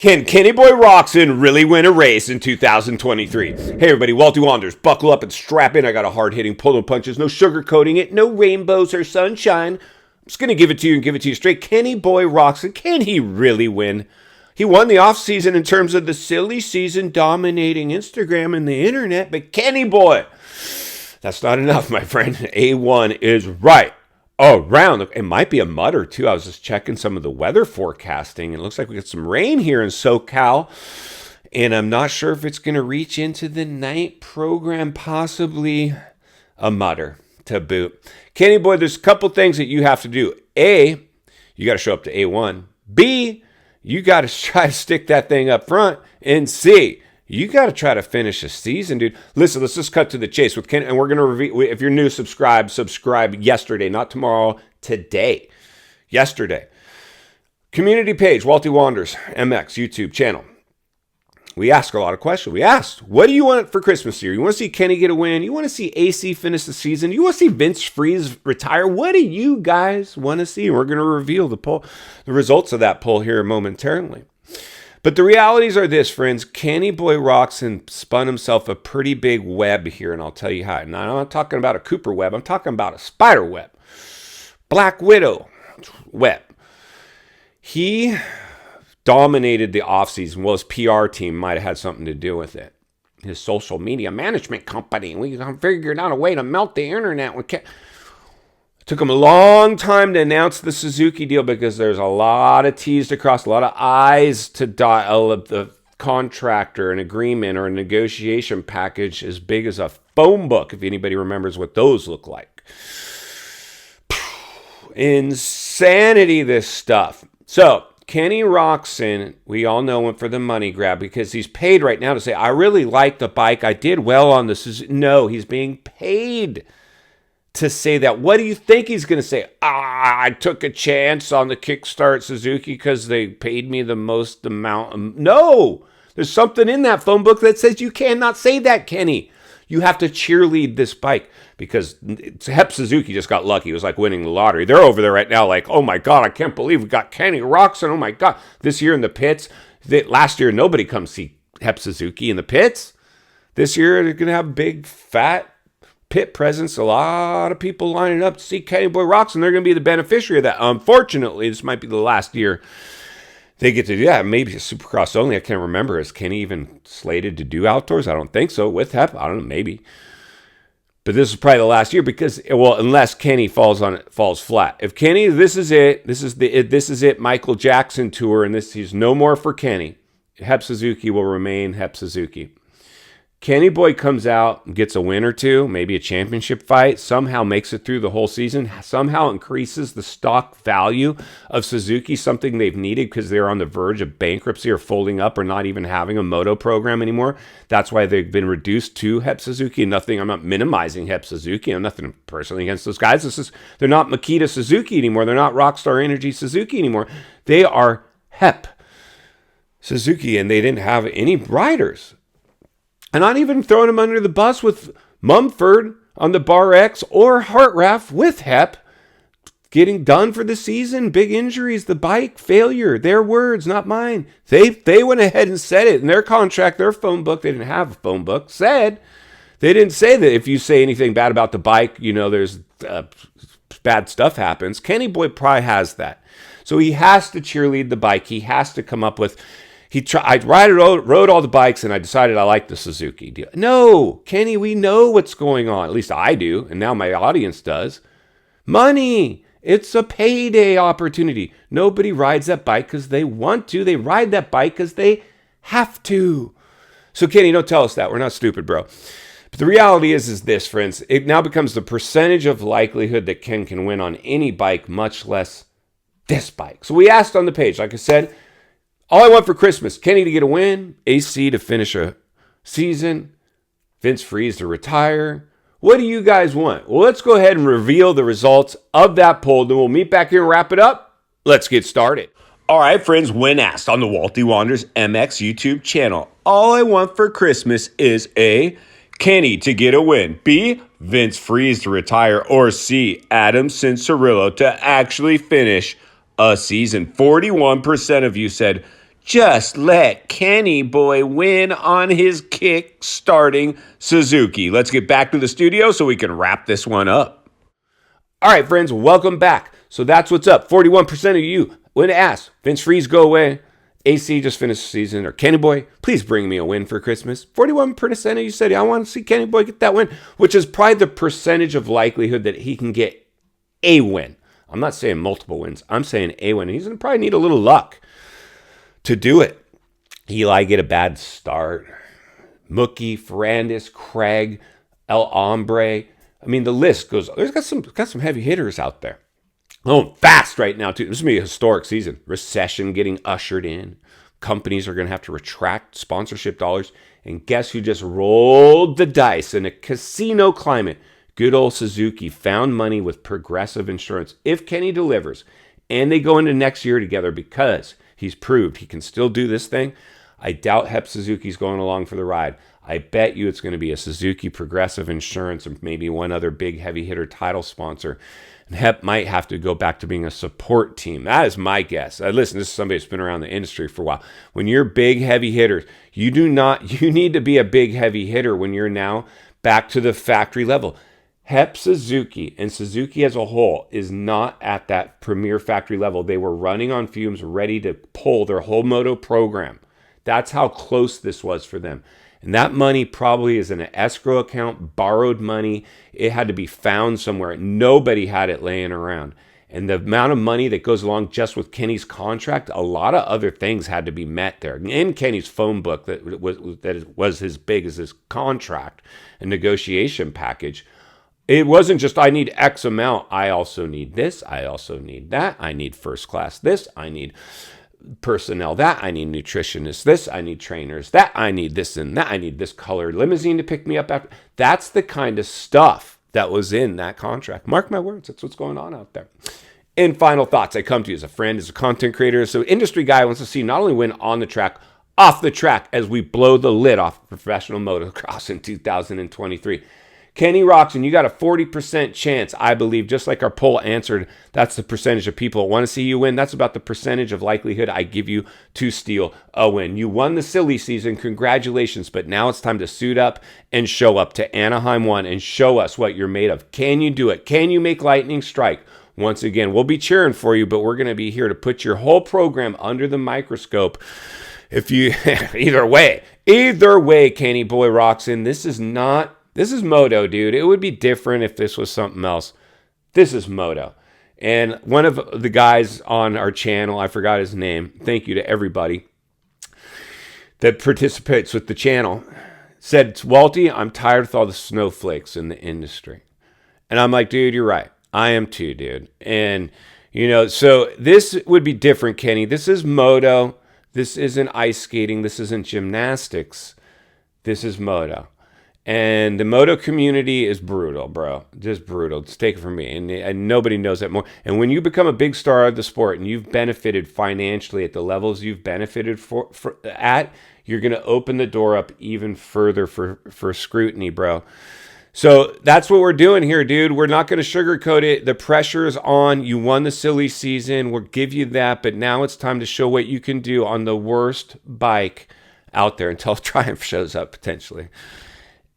Can Kenny Boy Roczen really win a race in 2023? Hey everybody, Walty Wanders, buckle up and strap in. I got a hard-hitting pull punches, no sugarcoating it, no rainbows or sunshine. I'm just going to give it to you and give it to you straight. Kenny Boy Roczen, can he really win? He won the offseason in terms of the silly season dominating Instagram and the internet, but Kenny Boy, that's not enough, my friend. A1 is right around. It might be a mutter too. I was just checking some of the weather forecasting. It looks like we got some rain here in SoCal, and I'm not sure if it's going to reach into the night program. Possibly a mutter to boot. Kenny Boy, there's a couple things that you have to do. A, you got to show up to A1. B, you got to try to stick that thing up front. And C, you got to try to finish a season, dude. Listen, let's just cut to the chase with Ken, and we're going to review. If you're new, subscribe yesterday, not tomorrow, today. Yesterday. Community page, Walty Wanders, MX, YouTube channel. We ask a lot of questions. We asked, what do you want for Christmas here? You want to see Kenny get a win? You want to see AC finish the season? You want to see Vince Freeze retire? What do you guys want to see? We're going to reveal the results of that poll here momentarily. But the realities are this, friends. Kenny Boy Roczen spun himself a pretty big web here, and I'll tell you how. Now, I'm not talking about a Cooper web. I'm talking about a spider web. Black Widow web. He dominated the offseason. Well, his PR team might have had something to do with it. His social media management company. We figured out a way to melt the internet. It took him a long time to announce the Suzuki deal because there's a lot of T's to cross, a lot of I's to dot. The contractor, an agreement, or a negotiation package as big as a phone book, if anybody remembers what those look like. Insanity, this stuff. So, Kenny Roczen, we all know him for the money grab because he's paid right now to say, I really like the bike. I did well on the Suzuki. No, he's being paid to say that. What do you think he's going to say? I took a chance on the Kickstart Suzuki because they paid me the most amount. No, there's something in that phone book that says you cannot say that, Kenny. You have to cheerlead this bike because Hep Suzuki just got lucky. It was like winning the lottery. They're over there right now like, oh my God, I can't believe we got Kenny Roczen. Oh my God. This year in the pits. Last year, nobody comes see Hep Suzuki in the pits. This year, they're going to have big, fat pit presence, a lot of people lining up to see Kenny Boy Roczen. They're going to be the beneficiary of that. Unfortunately, this might be the last year they get to do that. Maybe a Supercross only. I can't remember. Is Kenny even slated to do outdoors? I don't think so. With Hep, I don't know. Maybe. But this is probably the last year because, well, unless Kenny falls flat. If Kenny, this is it. This is it. Michael Jackson tour, and he's no more for Kenny. Hep Suzuki will remain Hep Suzuki. Kenny Boy comes out and gets a win or two, maybe a championship fight, somehow makes it through the whole season, somehow increases the stock value of Suzuki, something they've needed because they're on the verge of bankruptcy or folding up or not even having a moto program anymore. That's why they've been reduced to Hep Suzuki. I'm not minimizing Hep Suzuki. I'm nothing personally against those guys. They're not Makita Suzuki anymore. They're not Rockstar Energy Suzuki anymore. They are Hep Suzuki, and they didn't have any riders. And not even throwing him under the bus with Mumford on the Bar X or Hartraff with Hep getting done for the season. Big injuries, the bike, failure. Their words, not mine. They went ahead and said it in their contract, their phone book. They didn't have a phone book. They didn't say that if you say anything bad about the bike, there's bad stuff happens. Kenny Boy probably has that. So he has to cheerlead the bike. He has to come up with... I rode all the bikes, and I decided I like the Suzuki deal. No, Kenny, we know what's going on. At least I do, and now my audience does. Money. It's a payday opportunity. Nobody rides that bike because they want to. They ride that bike because they have to. So, Kenny, don't tell us that. We're not stupid, bro. But the reality is this, friends. It now becomes the percentage of likelihood that Ken can win on any bike, much less this bike. So we asked on the page, like I said, all I want for Christmas, Kenny to get a win, AC to finish a season, Vince Freeze to retire. What do you guys want? Well, let's go ahead and reveal the results of that poll. Then we'll meet back here and wrap it up. Let's get started. All right, friends, when asked on the Walty Wanders MX YouTube channel, all I want for Christmas is A, Kenny to get a win, B, Vince Freeze to retire, or C, Adam Cincerillo to actually finish a season. 41% of you said Just let Kenny Boy win on his kick-starting Suzuki. Let's get back to the studio so we can wrap this one up. All right, friends, welcome back. So that's what's up. 41% of you when asked, Vince Freeze, go away. AC just finished the season. Or Kenny Boy, please bring me a win for Christmas. 41% of you said, I want to see Kenny Boy get that win, which is probably the percentage of likelihood that he can get a win. I'm not saying multiple wins. I'm saying a win. He's going to probably need a little luck to do it. Eli get a bad start. Mookie, Ferrandis, Craig, El Hombre. I mean, the list goes. There's got some heavy hitters out there. Oh, fast right now, too. This is going to be a historic season. Recession getting ushered in. Companies are going to have to retract sponsorship dollars. And guess who just rolled the dice in a casino climate? Good old Suzuki found money with Progressive Insurance. If Kenny delivers and they go into next year together because he's proved he can still do this thing, I doubt Hep Suzuki's going along for the ride. I bet you it's going to be a Suzuki Progressive Insurance and maybe one other big heavy hitter title sponsor. And Hep might have to go back to being a support team. That is my guess. Listen, this is somebody that's been around the industry for a while. When you're big heavy hitters, you need to be a big heavy hitter when you're now back to the factory level. Hep Suzuki and Suzuki as a whole is not at that premier factory level. They were running on fumes, ready to pull their whole moto program. That's how close this was for them. And that money probably is in an escrow account, borrowed money. It had to be found somewhere. Nobody had it laying around. And the amount of money that goes along just with Kenny's contract, a lot of other things had to be met there. In Kenny's phone book that was as big as his contract and negotiation package, it wasn't just, I need X amount. I also need this. I also need that. I need first class this. I need personnel that. I need nutritionists this. I need trainers that. I need this and that. I need this colored limousine to pick me up after. That's the kind of stuff that was in that contract. Mark my words. That's what's going on out there. In final thoughts, I come to you as a friend, as a content creator. So industry guy wants to see not only win on the track, off the track as we blow the lid off professional motocross in 2023. Kenny Roczen, you got a 40% chance, I believe, just like our poll answered. That's the percentage of people that want to see you win. That's about the percentage of likelihood I give you to steal a win. You won the silly season. Congratulations. But now it's time to suit up and show up to Anaheim 1 and show us what you're made of. Can you do it? Can you make lightning strike? Once again, we'll be cheering for you, but we're going to be here to put your whole program under the microscope. If you, either way, Kenny Boy Roczen, this is moto, dude. It would be different if this was something else. This is moto. And one of the guys on our channel, I forgot his name. Thank you to everybody that participates with the channel. Said, Walty, I'm tired with all the snowflakes in the industry. And I'm like, dude, you're right. I am too, dude. And, so this would be different, Kenny. This is moto. This isn't ice skating. This isn't gymnastics. This is moto. And the moto community is brutal, bro. Just brutal. Just take it from me. And nobody knows that more. And when you become a big star of the sport and you've benefited financially at the levels you've benefited at, you're going to open the door up even further for scrutiny, bro. So that's what we're doing here, dude. We're not going to sugarcoat it. The pressure is on. You won the silly season. We'll give you that. But now it's time to show what you can do on the worst bike out there until Triumph shows up potentially.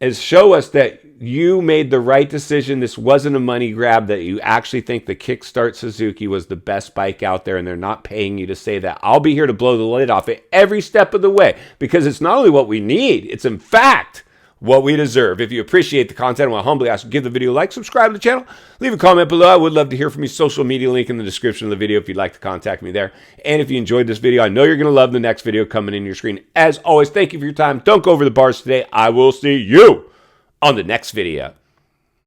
Is show us that you made the right decision. This wasn't a money grab, that you actually think the Kickstart Suzuki was the best bike out there, and they're not paying you to say that. I'll be here to blow the lid off it every step of the way, because it's not only what we need, it's in fact what we deserve. If you appreciate the content, I want to humbly ask you to give the video a like, subscribe to the channel, leave a comment below. I would love to hear from you. Social media link in the description of the video if you'd like to contact me there. And if you enjoyed this video, I know you're going to love the next video coming in your screen. As always, thank you for your time. Don't go over the bars today. I will see you on the next video.